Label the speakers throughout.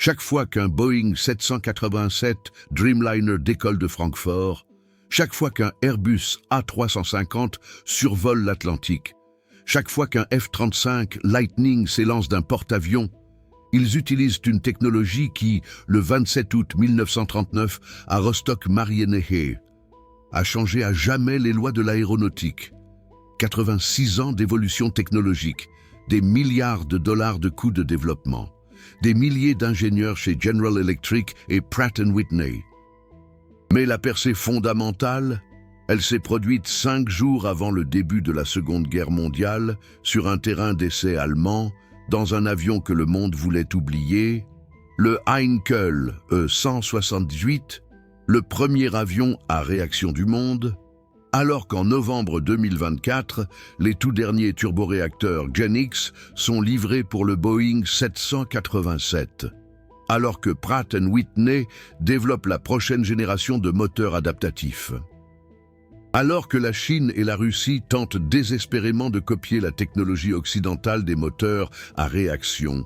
Speaker 1: Chaque fois qu'un Boeing 787 Dreamliner décolle de Francfort, chaque fois qu'un Airbus A350 survole l'Atlantique, chaque fois qu'un F-35 Lightning s'élance d'un porte-avions, ils utilisent une technologie qui, le 27 août 1939, à Rostock-Marienhähe, a changé à jamais les lois de l'aéronautique. 86 ans d'évolution technologique, des milliards de dollars de coûts de développement, des milliers d'ingénieurs chez General Electric et Pratt & Whitney. Mais la percée fondamentale, elle s'est produite 5 jours avant le début de la Seconde Guerre mondiale, sur un terrain d'essai allemand, dans un avion que le monde voulait oublier, le Heinkel E-178, le premier avion à réaction du monde, alors qu'en novembre 2024, les tout derniers turboréacteurs GenX sont livrés pour le Boeing 787, alors que Pratt & Whitney développe la prochaine génération de moteurs adaptatifs. Alors que la Chine et la Russie tentent désespérément de copier la technologie occidentale des moteurs à réaction,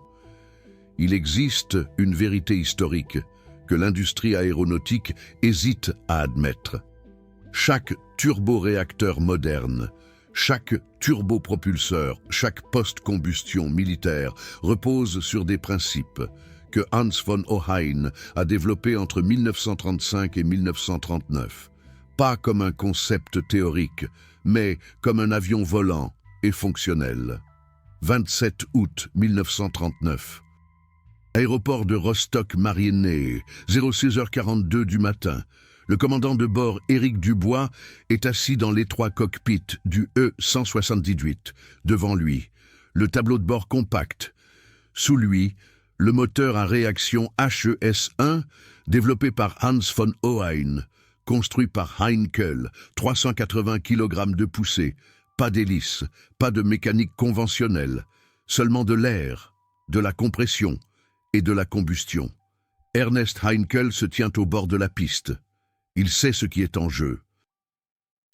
Speaker 1: il existe une vérité historique que l'industrie aéronautique hésite à admettre. Chaque turboréacteur moderne, chaque turbopropulseur, chaque post-combustion militaire repose sur des principes que Hans von Ohain a développés entre 1935 et 1939. Pas comme un concept théorique, mais comme un avion volant et fonctionnel. 27 août 1939. Aéroport de Rostock-Marienhähe, 06h42 du matin. Le commandant de bord, Éric Dubois, est assis dans l'étroit cockpit du E-178. Devant lui, le tableau de bord compact. Sous lui, le moteur à réaction HES-1, développé par Hans von Ohain, construit par Heinkel, 380 kg de poussée, pas d'hélice, pas de mécanique conventionnelle, seulement de l'air, de la compression et de la combustion. Ernest Heinkel se tient au bord de la piste. Il sait ce qui est en jeu.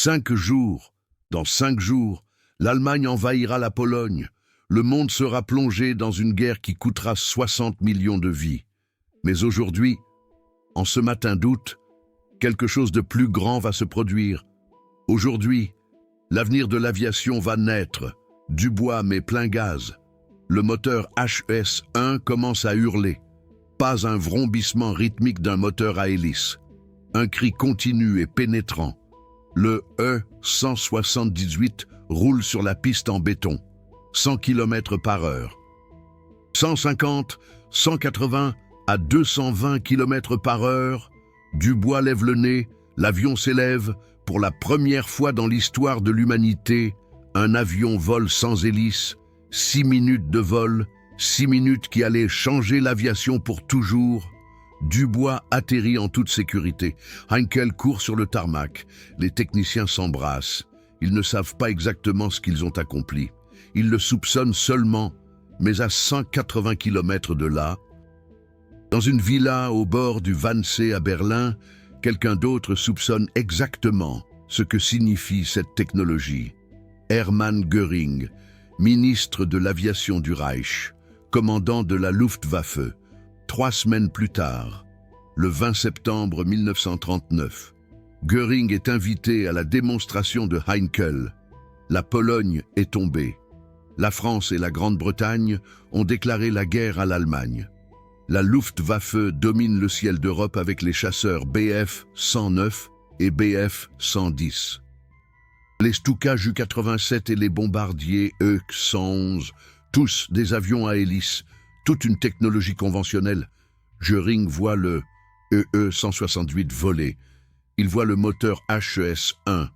Speaker 1: 5 jours, dans 5 jours, l'Allemagne envahira la Pologne. Le monde sera plongé dans une guerre qui coûtera 60 millions de vies. Mais aujourd'hui, en ce matin d'août, quelque chose de plus grand va se produire. Aujourd'hui, l'avenir de l'aviation va naître. Dubois met plein gaz. Le moteur HES-1 commence à hurler. Pas un vrombissement rythmique d'un moteur à hélice. Un cri continu et pénétrant. Le E-178 roule sur la piste en béton. 100 km par heure. 150, 180 à 220 km par heure. Dubois lève le nez, l'avion s'élève. Pour la première fois dans l'histoire de l'humanité, un avion vole sans hélice. 6 minutes de vol, 6 minutes qui allaient changer l'aviation pour toujours. Dubois atterrit en toute sécurité. Heinkel court sur le tarmac. Les techniciens s'embrassent. Ils ne savent pas exactement ce qu'ils ont accompli. Ils le soupçonnent seulement, mais à 180 km de là, dans une villa au bord du Wannsee à Berlin, quelqu'un d'autre soupçonne exactement ce que signifie cette technologie. Hermann Göring, ministre de l'aviation du Reich, commandant de la Luftwaffe, 3 semaines plus tard, le 20 septembre 1939, Göring est invité à la démonstration de Heinkel. La Pologne est tombée. La France et la Grande-Bretagne ont déclaré la guerre à l'Allemagne. La Luftwaffe domine le ciel d'Europe avec les chasseurs Bf-109 et Bf-110. Les Stuka Ju-87 et les bombardiers E-111, tous des avions à hélice, toute une technologie conventionnelle. Göring voit le E-168 voler. Il voit le moteur HES-1.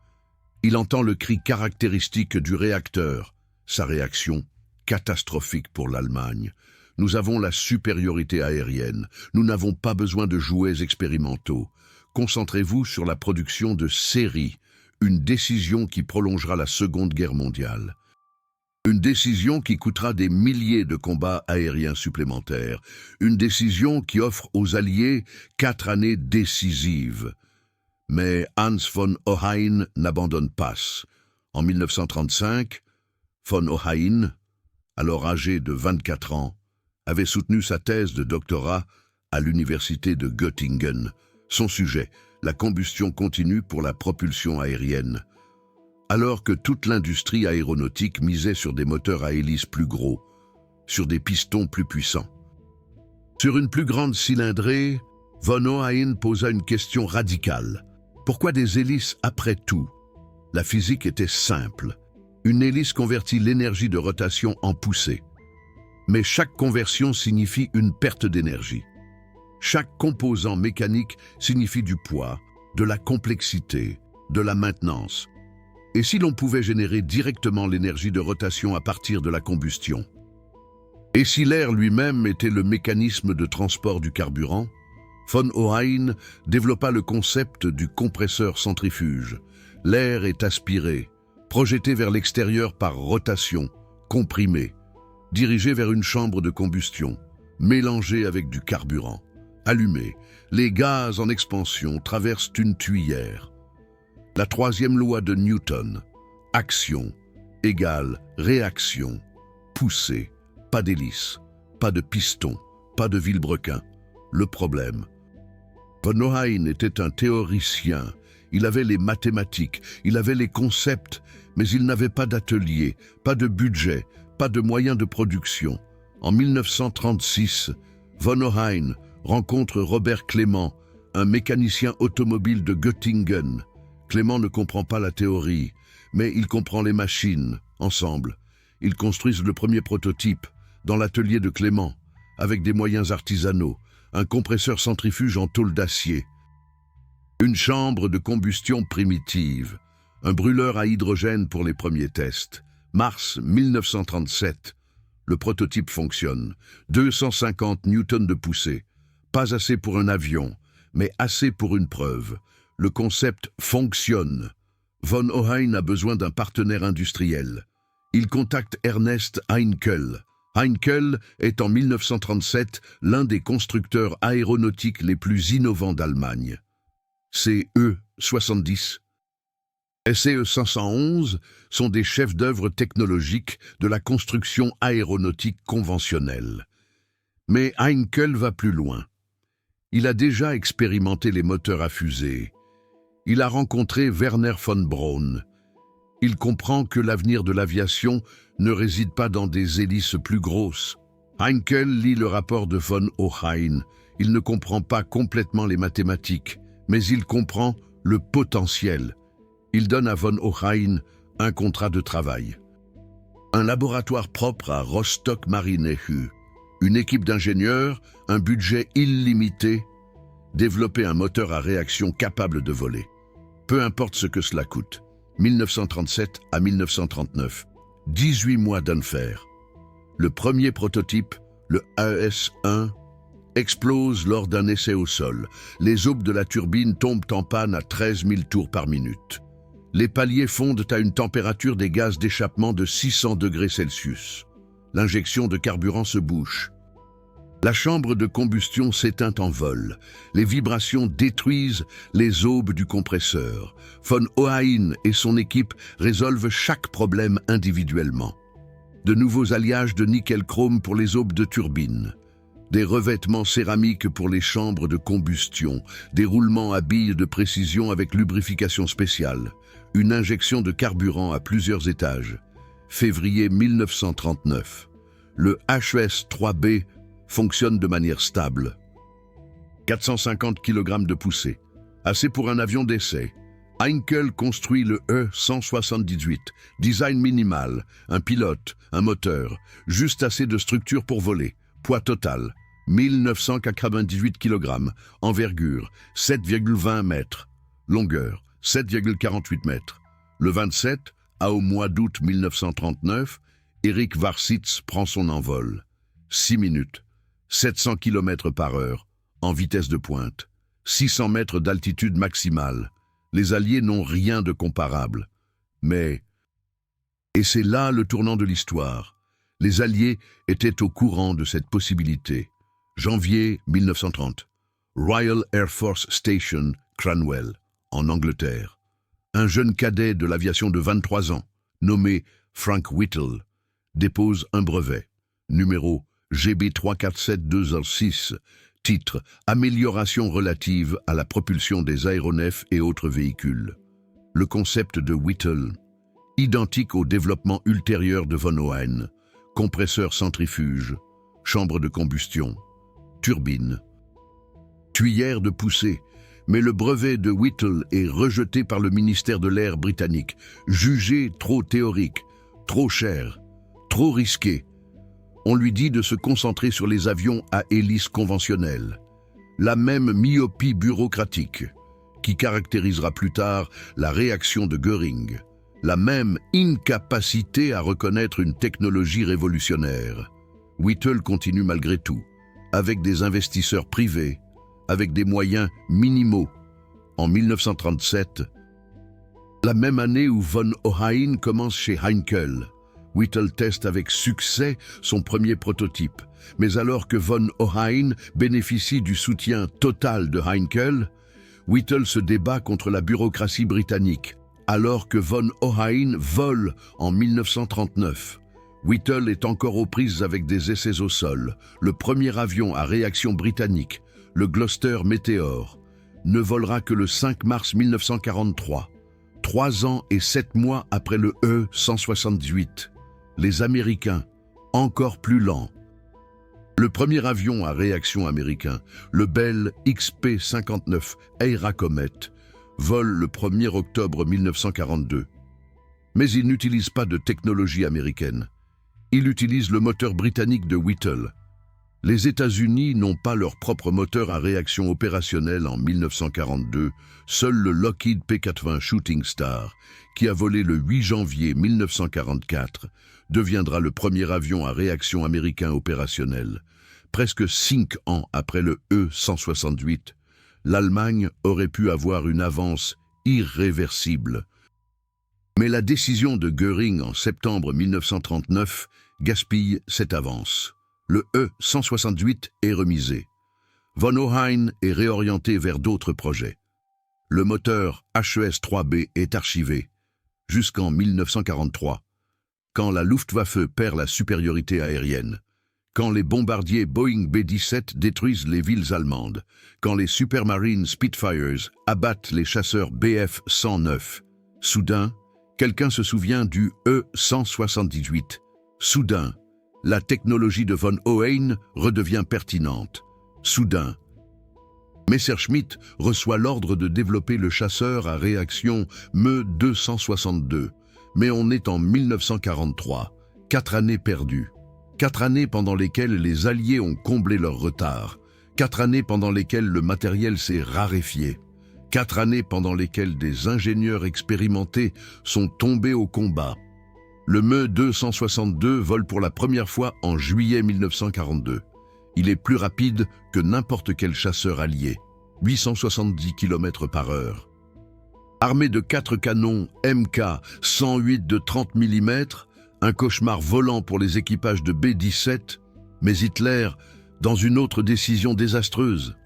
Speaker 1: Il entend le cri caractéristique du réacteur. Sa réaction, catastrophique pour l'Allemagne. Nous avons la supériorité aérienne. Nous n'avons pas besoin de jouets expérimentaux. Concentrez-vous sur la production de série, une décision qui prolongera la Seconde Guerre mondiale. Une décision qui coûtera des milliers de combats aériens supplémentaires. Une décision qui offre aux Alliés 4 années décisives. Mais Hans von Ohain n'abandonne pas. En 1935, von Ohain, alors âgé de 24 ans, avait soutenu sa thèse de doctorat à l'université de Göttingen. Son sujet, la combustion continue pour la propulsion aérienne. Alors que toute l'industrie aéronautique misait sur des moteurs à hélices plus gros, sur des pistons plus puissants. Sur une plus grande cylindrée, von Ohain posa une question radicale. Pourquoi des hélices après tout? La physique était simple. Une hélice convertit l'énergie de rotation en poussée. Mais chaque conversion signifie une perte d'énergie. Chaque composant mécanique signifie du poids, de la complexité, de la maintenance. Et si l'on pouvait générer directement l'énergie de rotation à partir de la combustion? Et si l'air lui-même était le mécanisme de transport du carburant? Von Ohain développa le concept du compresseur centrifuge. L'air est aspiré, projeté vers l'extérieur par rotation, comprimé, dirigé vers une chambre de combustion, mélangé avec du carburant. Allumé, les gaz en expansion traversent une tuyère. La troisième loi de Newton, action égale réaction, poussée, pas d'hélice, pas de piston, pas de vilebrequin. Le problème. Von Ohain était un théoricien, il avait les mathématiques, il avait les concepts, mais il n'avait pas d'atelier, pas de budget, pas de moyens de production. En 1936, von Ohain rencontre Robert Clément, un mécanicien automobile de Göttingen. Clément ne comprend pas la théorie, mais il comprend les machines. Ensemble, ils construisent le premier prototype, dans l'atelier de Clément, avec des moyens artisanaux, un compresseur centrifuge en tôle d'acier, une chambre de combustion primitive, un brûleur à hydrogène pour les premiers tests. Mars 1937, le prototype fonctionne, 250 newtons de poussée, pas assez pour un avion, mais assez pour une preuve. Le concept fonctionne. Von Ohain a besoin d'un partenaire industriel. Il contacte Ernest Heinkel. Heinkel est en 1937 l'un des constructeurs aéronautiques les plus innovants d'Allemagne. CE-70 et CE-511 sont des chefs d'œuvre technologiques de la construction aéronautique conventionnelle. Mais Heinkel va plus loin. Il a déjà expérimenté les moteurs à fusée. Il a rencontré Werner von Braun. Il comprend que l'avenir de l'aviation ne réside pas dans des hélices plus grosses. Heinkel lit le rapport de von Ohain. Il ne comprend pas complètement les mathématiques, mais il comprend le potentiel. Il donne à von Ohain un contrat de travail. Un laboratoire propre à Rostock-Marinehew, une équipe d'ingénieurs, un budget illimité, développer un moteur à réaction capable de voler. Peu importe ce que cela coûte. 1937 à 1939, 18 mois d'enfer. Le premier prototype, le AES-1, explose lors d'un essai au sol. Les aubes de la turbine tombent en panne à 13 000 tours par minute. Les paliers fondent à une température des gaz d'échappement de 600 degrés Celsius. L'injection de carburant se bouche. La chambre de combustion s'éteint en vol. Les vibrations détruisent les aubes du compresseur. Von Ohain et son équipe résolvent chaque problème individuellement. De nouveaux alliages de nickel-chrome pour les aubes de turbine. Des revêtements céramiques pour les chambres de combustion. Des roulements à billes de précision avec lubrification spéciale. Une injection de carburant à plusieurs étages. Février 1939. Le HES-3B fonctionne de manière stable. 450 kg de poussée, assez pour un avion d'essai. Heinkel construit le E-178, design minimal, un pilote, un moteur, juste assez de structure pour voler. Poids total, 1998 kg, envergure, 7,20 mètres, longueur, 7,48 mètres. Le 27, au mois d'août 1939, Eric Varsitz prend son envol. 6 minutes. 700 km par heure, en vitesse de pointe, 600 mètres d'altitude maximale. Les Alliés n'ont rien de comparable. Mais, et c'est là le tournant de l'histoire, les Alliés étaient au courant de cette possibilité. Janvier 1930, Royal Air Force Station, Cranwell, en Angleterre. Un jeune cadet de l'aviation de 23 ans, nommé Frank Whittle, dépose un brevet, numéro GB 347216, titre « Amélioration relative à la propulsion des aéronefs et autres véhicules ». Le concept de Whittle, identique au développement ultérieur de von Ohain, compresseur centrifuge, chambre de combustion, turbine, tuyère de poussée, mais le brevet de Whittle est rejeté par le ministère de l'Air britannique, jugé trop théorique, trop cher, trop risqué. On lui dit de se concentrer sur les avions à hélice conventionnelle. La même myopie bureaucratique qui caractérisera plus tard la réaction de Göring. La même incapacité à reconnaître une technologie révolutionnaire. Whittle continue malgré tout, avec des investisseurs privés, avec des moyens minimaux. En 1937, la même année où von Ohain commence chez Heinkel, Whittle teste avec succès son premier prototype. Mais alors que von Ohain bénéficie du soutien total de Heinkel, Whittle se débat contre la bureaucratie britannique. Alors que von Ohain vole en 1939, Whittle est encore aux prises avec des essais au sol. Le premier avion à réaction britannique, le Gloster Meteor, ne volera que le 5 mars 1943, 3 ans et 7 mois après le E-168. Les Américains, encore plus lents. Le premier avion à réaction américain, le Bell XP-59 Airacomet, vole le 1er octobre 1942. Mais il n'utilise pas de technologie américaine. Il utilise le moteur britannique de Whittle. Les États-Unis n'ont pas leur propre moteur à réaction opérationnelle en 1942, seul le Lockheed P-80 Shooting Star, qui a volé le 8 janvier 1944, deviendra le premier avion à réaction américain opérationnel. Presque 5 ans après le E-168, l'Allemagne aurait pu avoir une avance irréversible. Mais la décision de Göring en septembre 1939 gaspille cette avance. Le E-168 est remisé. Von Ohain est réorienté vers d'autres projets. Le moteur HES-3B est archivé jusqu'en 1943, quand la Luftwaffe perd la supériorité aérienne, quand les bombardiers Boeing B-17 détruisent les villes allemandes, quand les Supermarine Spitfires abattent les chasseurs Bf-109. Soudain, quelqu'un se souvient du E-178. Soudain, la technologie de von Ohain redevient pertinente. Soudain, Messerschmitt reçoit l'ordre de développer le chasseur à réaction Me-262. Mais on est en 1943, 4 années perdues. 4 années pendant lesquelles les Alliés ont comblé leur retard. 4 années pendant lesquelles le matériel s'est raréfié. 4 années pendant lesquelles des ingénieurs expérimentés sont tombés au combat. Le Me-262 vole pour la première fois en juillet 1942. Il est plus rapide que n'importe quel chasseur allié, 870 km/h. Armé de 4 canons Mk-108 de 30 mm, un cauchemar volant pour les équipages de B-17, mais Hitler, dans une autre décision désastreuse,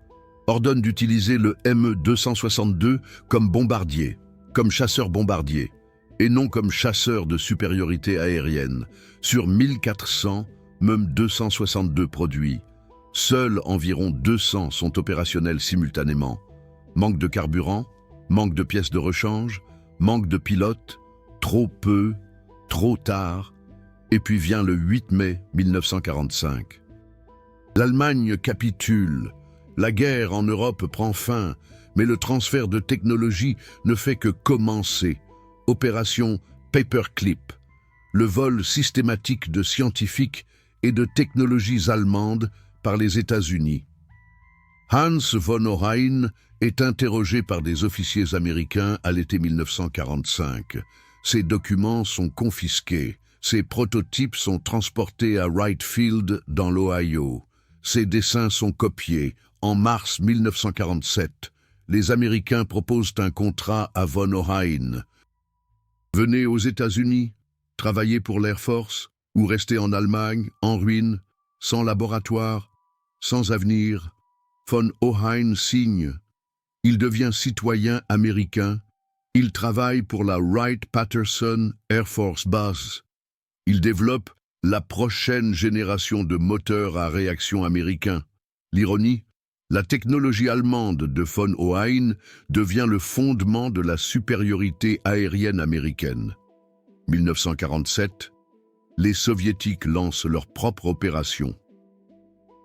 Speaker 1: ordonne d'utiliser le Me-262 comme bombardier, comme chasseur-bombardier, et non comme chasseur de supériorité aérienne. Sur 1400 Me-262 produits, seuls environ 200 sont opérationnels simultanément. Manque de carburant, manque de pièces de rechange, manque de pilotes, trop peu, trop tard, et puis vient le 8 mai 1945. L'Allemagne capitule, la guerre en Europe prend fin, mais le transfert de technologie ne fait que commencer. Opération Paperclip, le vol systématique de scientifiques et de technologies allemandes par les États-Unis. Hans von Ohain est interrogé par des officiers américains à l'été 1945. Ses documents sont confisqués. Ses prototypes sont transportés à Wright Field dans l'Ohio. Ses dessins sont copiés. En mars 1947, les Américains proposent un contrat à von Ohain. Venez aux États-Unis, travailler pour l'Air Force, ou rester en Allemagne, en ruine, sans laboratoire, sans avenir. Von Ohain signe. Il devient citoyen américain. Il travaille pour la Wright-Patterson Air Force Base. Il développe la prochaine génération de moteurs à réaction américains. L'ironie, la technologie allemande de von Ohain devient le fondement de la supériorité aérienne américaine. 1947, les Soviétiques lancent leur propre opération.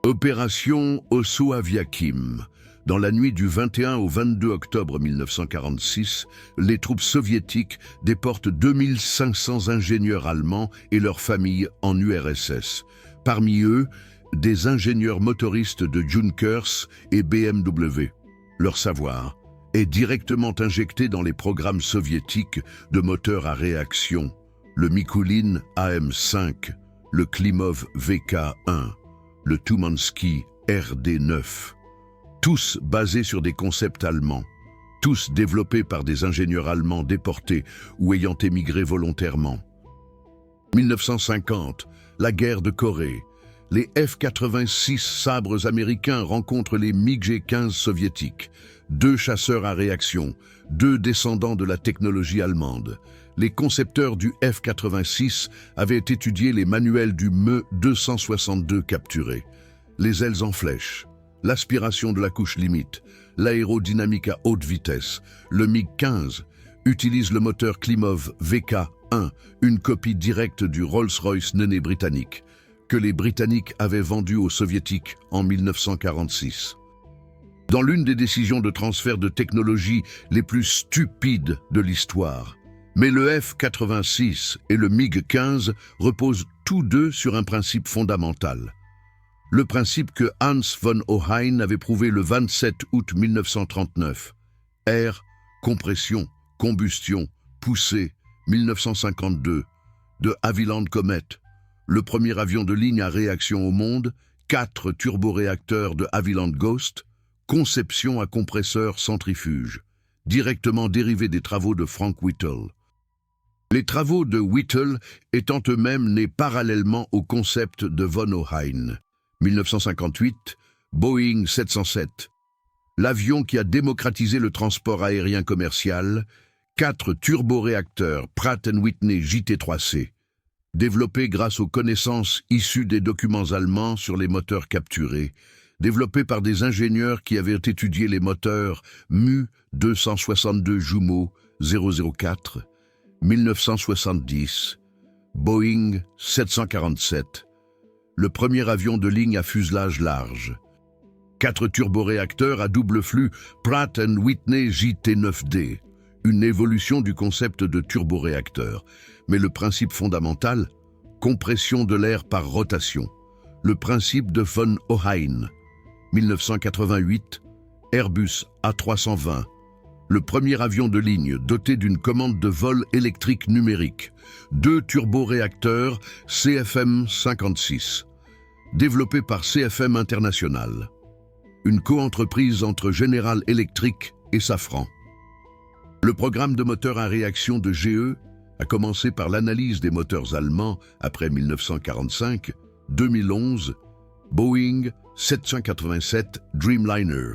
Speaker 1: Opération Osso-Aviakim. Dans la nuit du 21 au 22 octobre 1946, les troupes soviétiques déportent 2500 ingénieurs allemands et leurs familles en URSS. Parmi eux, des ingénieurs motoristes de Junkers et BMW. Leur savoir est directement injecté dans les programmes soviétiques de moteurs à réaction, le Mikulin AM5, le Klimov VK1, le Tumansky RD9. Tous basés sur des concepts allemands, tous développés par des ingénieurs allemands déportés ou ayant émigré volontairement. 1950, la guerre de Corée. Les F-86 sabres américains rencontrent les MiG-15 soviétiques, 2 chasseurs à réaction, 2 descendants de la technologie allemande. Les concepteurs du F-86 avaient étudié les manuels du Me-262 capturé, les ailes en flèche, l'aspiration de la couche limite, l'aérodynamique à haute vitesse. Le MiG-15 utilise le moteur Klimov VK1, une copie directe du Rolls-Royce Néné britannique, que les Britanniques avaient vendu aux Soviétiques en 1946. Dans l'une des décisions de transfert de technologie les plus stupides de l'histoire. Mais le F-86 et le MiG-15 reposent tous deux sur un principe fondamental. Le principe que Hans von Ohain avait prouvé le 27 août 1939. Air, compression, combustion, poussée, 1952, de Havilland Comet, le premier avion de ligne à réaction au monde, 4 turboréacteurs de Havilland Ghost, conception à compresseur centrifuge, directement dérivé des travaux de Frank Whittle. Les travaux de Whittle étant eux-mêmes nés parallèlement au concept de von Ohain. 1958, Boeing 707. L'avion qui a démocratisé le transport aérien commercial, 4 turboréacteurs Pratt & Whitney JT3C, développés grâce aux connaissances issues des documents allemands sur les moteurs capturés, développés par des ingénieurs qui avaient étudié les moteurs Mu-262 Jumeau 004, 1970, Boeing 747, le premier avion de ligne à fuselage large. 4 turboréacteurs à double flux Pratt & Whitney JT9D, une évolution du concept de turboréacteur. Mais le principe fondamental, compression de l'air par rotation. Le principe de von Ohain. 1988, Airbus A320, le premier avion de ligne doté d'une commande de vol électrique numérique. 2 turboréacteurs CFM56, développés par CFM International. Une coentreprise entre General Electric et Safran. Le programme de moteurs à réaction de GE a commencé par l'analyse des moteurs allemands après 1945, 2011, Boeing 787 Dreamliner,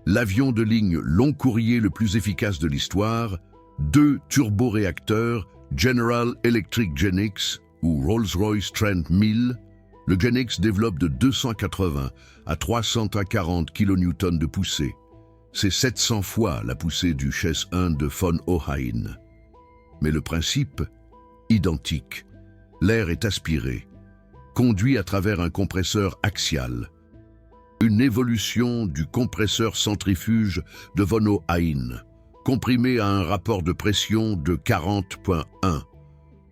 Speaker 1: l'avion de ligne long courrier le plus efficace de l'histoire, 2 turboréacteurs General Electric GEnx ou Rolls-Royce Trent 1000, le GEnx développe de 280 à 340 kN de poussée. C'est 700 fois la poussée du Chess 1 de von Ohain. Mais le principe, identique. L'air est aspiré, conduit à travers un compresseur axial. Une évolution du compresseur centrifuge de von Ohain, comprimé à un rapport de pression de 40.1,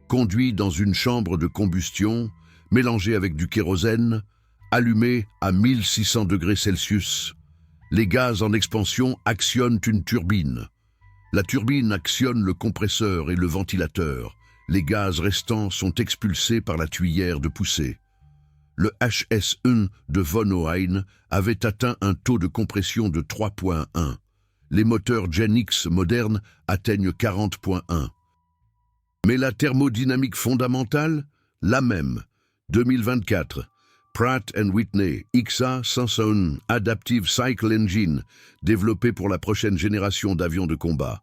Speaker 1: conduit dans une chambre de combustion, mélangé avec du kérosène, allumé à 1600 degrés Celsius. Les gaz en expansion actionnent une turbine. La turbine actionne le compresseur et le ventilateur. Les gaz restants sont expulsés par la tuyère de poussée. Le HS-1 de von Ohain avait atteint un taux de compression de 3.1. Les moteurs GEnx modernes atteignent 40.1. Mais la thermodynamique fondamentale, la même. 2024. Pratt & Whitney XA501 Adaptive Cycle Engine, développé pour la prochaine génération d'avions de combat.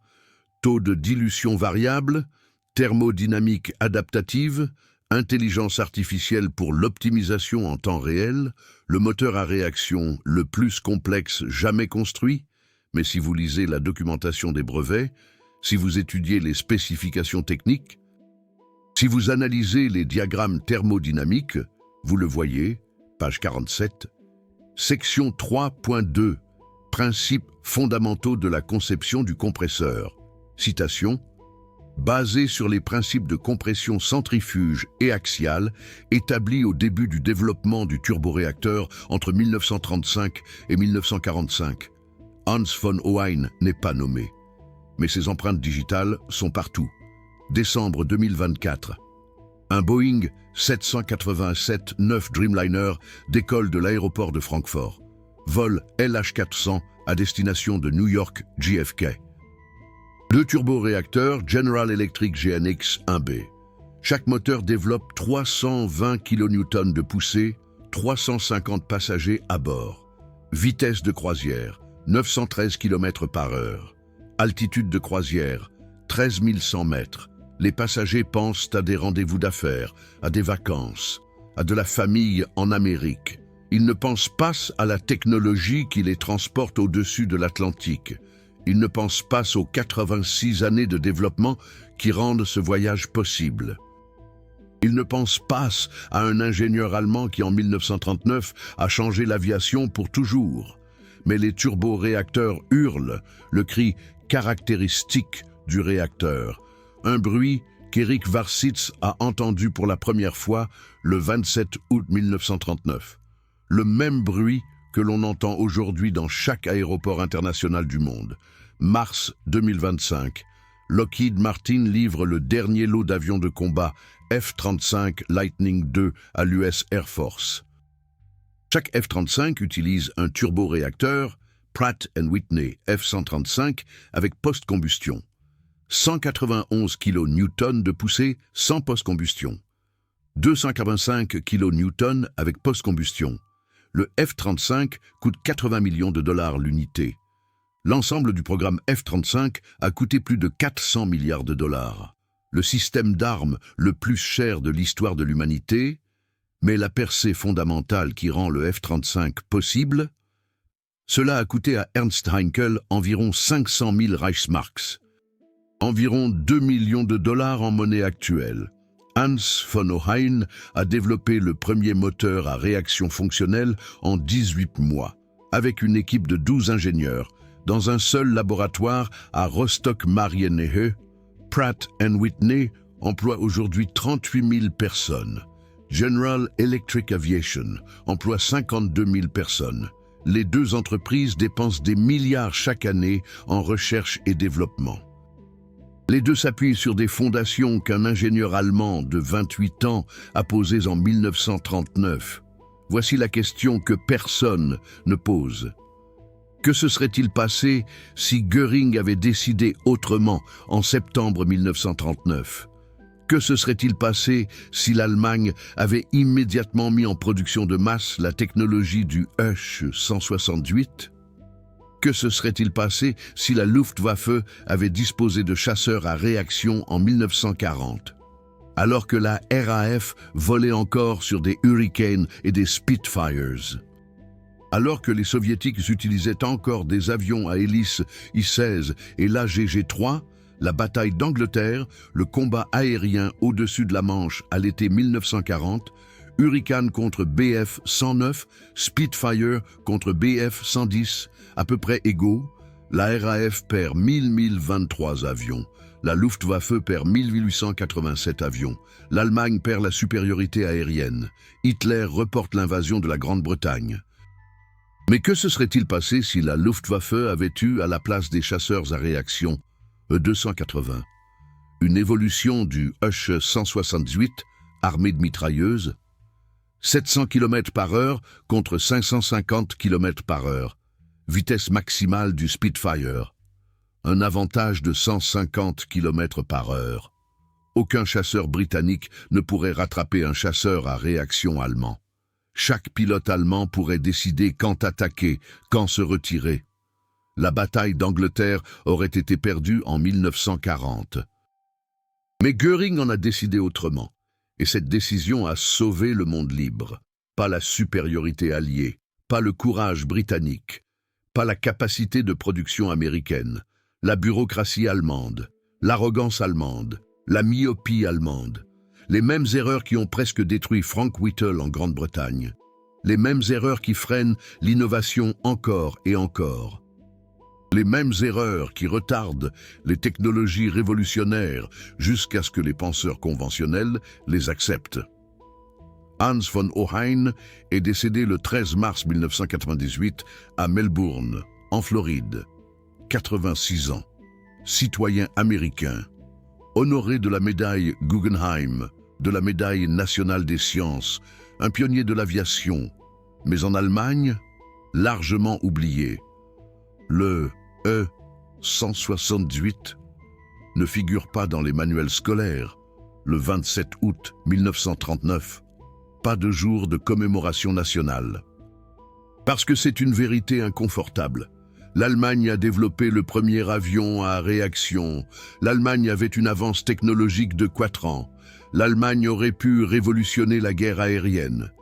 Speaker 1: Taux de dilution variable, thermodynamique adaptative, Intelligence artificielle pour l'optimisation en temps réel, le moteur à réaction le plus complexe jamais construit. Mais si vous lisez la documentation des brevets, si vous étudiez les spécifications techniques, si vous analysez les diagrammes thermodynamiques, vous le voyez, page 47, section 3.2, principes fondamentaux de la conception du compresseur. Citation. Basé sur les principes de compression centrifuge et axiale établis au début du développement du turboréacteur entre 1935 et 1945. Hans von Ohain n'est pas nommé, mais ses empreintes digitales sont partout. Décembre 2024. Un Boeing 787-9 Dreamliner décolle de l'aéroport de Francfort. Vol LH400 à destination de New York JFK. Deux turboréacteurs General Electric GNX 1B. Chaque moteur développe 320 kN de poussée, 350 passagers à bord. Vitesse de croisière, 913 km/h. Altitude de croisière, 13 100 mètres. Les passagers pensent à des rendez-vous d'affaires, à des vacances, à de la famille en Amérique. Ils ne pensent pas à la technologie qui les transporte au-dessus de l'Atlantique. Ils ne pensent pas aux 86 années de développement qui rendent ce voyage possible. Ils ne pensent pas à un ingénieur allemand qui, en 1939, a changé l'aviation pour toujours. Mais les turboréacteurs hurlent, le cri caractéristique du réacteur. Un bruit qu'Eric Varsitz a entendu pour la première fois le 27 août 1939. Le même bruit que l'on entend aujourd'hui dans chaque aéroport international du monde. Mars 2025, Lockheed Martin livre le dernier lot d'avions de combat F-35 Lightning II à l'US Air Force. Chaque F-35 utilise un turboréacteur Pratt & Whitney F-135 avec post-combustion. 191 kN de poussée sans post-combustion. 285 kN avec post-combustion. Le F-35 coûte 80 millions de dollars l'unité. L'ensemble du programme F-35 a coûté plus de 400 milliards de dollars. Le système d'armes le plus cher de l'histoire de l'humanité, mais la percée fondamentale qui rend le F-35 possible, cela a coûté à Ernst Heinkel environ 500 000 Reichsmarks, environ 2 millions de dollars en monnaie actuelle. Hans von Ohain a développé le premier moteur à réaction fonctionnelle en 18 mois, avec une équipe de 12 ingénieurs, dans un seul laboratoire à Rostock-Marienhöhe. Pratt & Whitney emploie aujourd'hui 38 000 personnes. General Electric Aviation emploie 52 000 personnes. Les deux entreprises dépensent des milliards chaque année en recherche et développement. Les deux s'appuient sur des fondations qu'un ingénieur allemand de 28 ans a posées en 1939. Voici la question que personne ne pose. Que se serait-il passé si Göring avait décidé autrement en septembre 1939? Que se serait-il passé si l'Allemagne avait immédiatement mis en production de masse la technologie du H-168? Que se serait-il passé si la Luftwaffe avait disposé de chasseurs à réaction en 1940? Alors que la RAF volait encore sur des Hurricanes et des Spitfires? Alors que les Soviétiques utilisaient encore des avions à hélice I-16 et l'AGG-3, la bataille d'Angleterre, le combat aérien au-dessus de la Manche à l'été 1940, Hurricane contre Bf-109, Spitfire contre Bf-110, à peu près égaux, la RAF perd 1023 avions, la Luftwaffe perd 1887 avions, l'Allemagne perd la supériorité aérienne, Hitler reporte l'invasion de la Grande-Bretagne. Mais que se serait-il passé si la Luftwaffe avait eu à la place des chasseurs à réaction E-280 une évolution du H-168 armé de mitrailleuses, 700 km/h contre 550 km/h, vitesse maximale du Spitfire, un avantage de 150 km/h. Aucun chasseur britannique ne pourrait rattraper un chasseur à réaction allemand. Chaque pilote allemand pourrait décider quand attaquer, quand se retirer. La bataille d'Angleterre aurait été perdue en 1940. Mais Göring en a décidé autrement. Et cette décision a sauvé le monde libre. Pas la supériorité alliée, pas le courage britannique, pas la capacité de production américaine, la bureaucratie allemande, l'arrogance allemande, la myopie allemande, les mêmes erreurs qui ont presque détruit Frank Whittle en Grande-Bretagne, les mêmes erreurs qui freinent l'innovation encore et encore, les mêmes erreurs qui retardent les technologies révolutionnaires jusqu'à ce que les penseurs conventionnels les acceptent. Hans von Ohain est décédé le 13 mars 1998 à Melbourne, en Floride. 86 ans, citoyen américain, honoré de la médaille Guggenheim, de la médaille nationale des sciences, un pionnier de l'aviation, mais en Allemagne, largement oublié. Le E-168 ne figure pas dans les manuels scolaires. Le 27 août 1939, pas de jour de commémoration nationale. Parce que c'est une vérité inconfortable. L'Allemagne a développé le premier avion à réaction. L'Allemagne avait une avance technologique de 4 ans. L'Allemagne aurait pu révolutionner la guerre aérienne.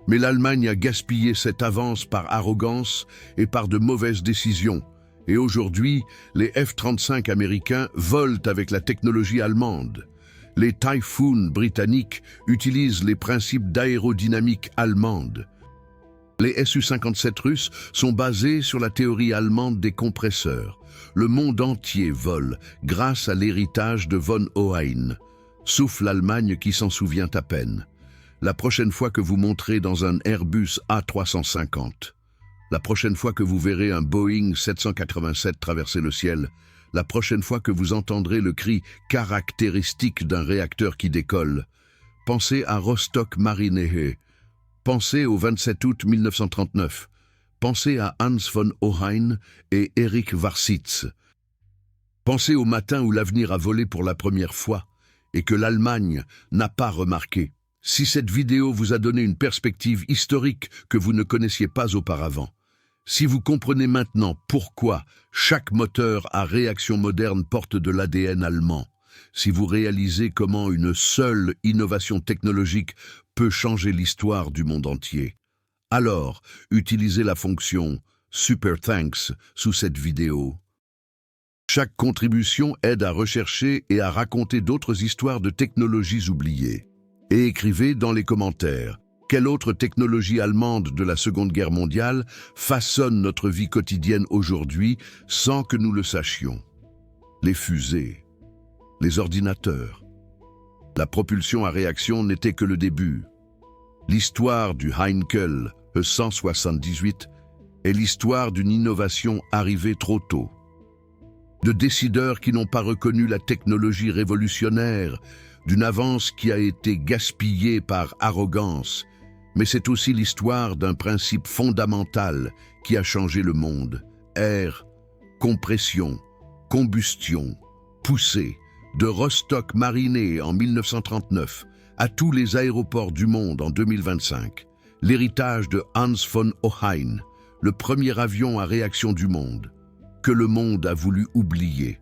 Speaker 1: Mais l'Allemagne a gaspillé cette avance par arrogance et par de mauvaises décisions. Et aujourd'hui, les F-35 américains volent avec la technologie allemande. Les Typhoon britanniques utilisent les principes d'aérodynamique allemande. Les Su-57 russes sont basés sur la théorie allemande des compresseurs. Le monde entier vole grâce à l'héritage de von Ohain, sauf l'Allemagne qui s'en souvient à peine. La prochaine fois que vous monterez dans un Airbus A350, la prochaine fois que vous verrez un Boeing 787 traverser le ciel, la prochaine fois que vous entendrez le cri caractéristique d'un réacteur qui décolle, pensez à Rostock Marinehe, pensez au 27 août 1939, pensez à Hans von Ohain et Erich Warsitz. Pensez au matin où l'avenir a volé pour la première fois et que l'Allemagne n'a pas remarqué. Si cette vidéo vous a donné une perspective historique que vous ne connaissiez pas auparavant, si vous comprenez maintenant pourquoi chaque moteur à réaction moderne porte de l'ADN allemand, si vous réalisez comment une seule innovation technologique peut changer l'histoire du monde entier, alors utilisez la fonction Super Thanks sous cette vidéo. Chaque contribution aide à rechercher et à raconter d'autres histoires de technologies oubliées. Et écrivez dans les commentaires quelle autre technologie allemande de la Seconde Guerre mondiale façonne notre vie quotidienne aujourd'hui sans que nous le sachions. Les fusées, les ordinateurs. La propulsion à réaction n'était que le début. L'histoire du Heinkel E-178 est l'histoire d'une innovation arrivée trop tôt. De décideurs qui n'ont pas reconnu la technologie révolutionnaire, d'une avance qui a été gaspillée par arrogance, mais c'est aussi l'histoire d'un principe fondamental qui a changé le monde. Air, compression, combustion, poussée, de Rostock Marinehe en 1939 à tous les aéroports du monde en 2025. L'héritage de Hans von Ohain, le premier avion à réaction du monde, que le monde a voulu oublier.